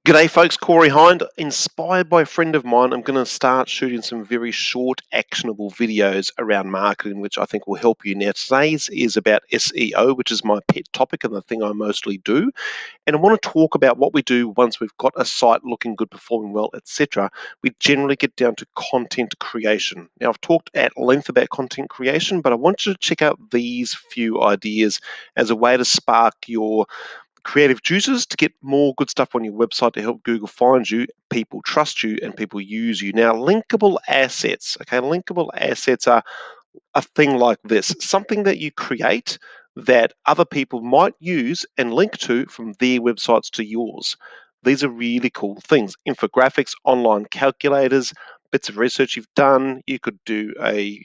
G'day folks, Corey Hind. Inspired by a friend of mine, I'm going to start shooting some very short, actionable videos around marketing, which I think will help you. Now, today's is about SEO, which is my pet topic and the thing I mostly do. And I want to talk about what we do once we've got a site looking good, performing well, etc. We generally get down to content creation. Now, I've talked at length about content creation, but I want you to check out these few ideas as a way to spark your creative juices to get more good stuff on your website to help Google find you, people trust you, and people use you. Now, linkable assets. Okay, linkable assets are a thing like this, something that you create that other people might use and link to from their websites to yours. These are really cool things. Infographics, online calculators, bits of research you've done. You could do a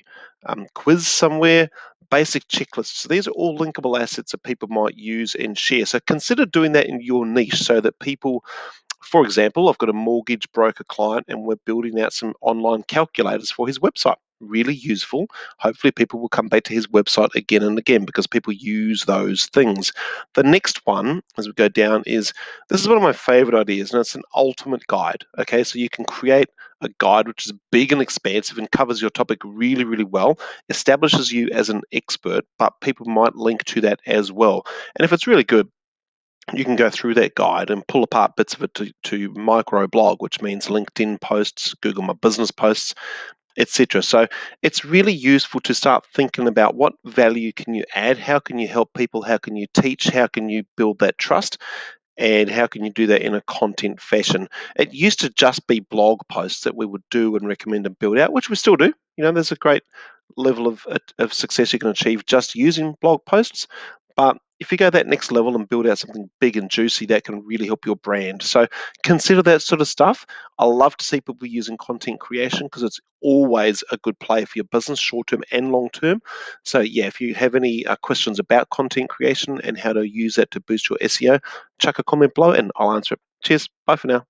quiz somewhere, basic checklists. So these are all linkable assets that people might use and share. So consider doing that in your niche so that people, for example, I've got a mortgage broker client and we're building out some online calculators for his website. Really useful. Hopefully, people will come back to his website again and again because people use those things. The next one, as we go down, is this is one of my favorite ideas, and it's an ultimate guide. Okay, so you can create a guide which is big and expansive and covers your topic really, really well, establishes you as an expert, but people might link to that as well. And if it's really good, you can go through that guide and pull apart bits of it to micro blog, which means LinkedIn posts, Google My Business posts, etc. So it's really useful to start thinking about what value can you add, how can you help people, how can you teach, how can you build that trust, and how can you do that in a content fashion. It used to just be blog posts that we would do and recommend and build out, which we still do. There's a great level of success you can achieve just using blog posts. But if you go that next level and build out something big and juicy, that can really help your brand. So consider that sort of stuff. I love to see people using content creation because it's always a good play for your business, short term and long term. So yeah, if you have any questions about content creation and how to use that to boost your SEO, chuck a comment below and I'll answer it. Cheers. Bye for now.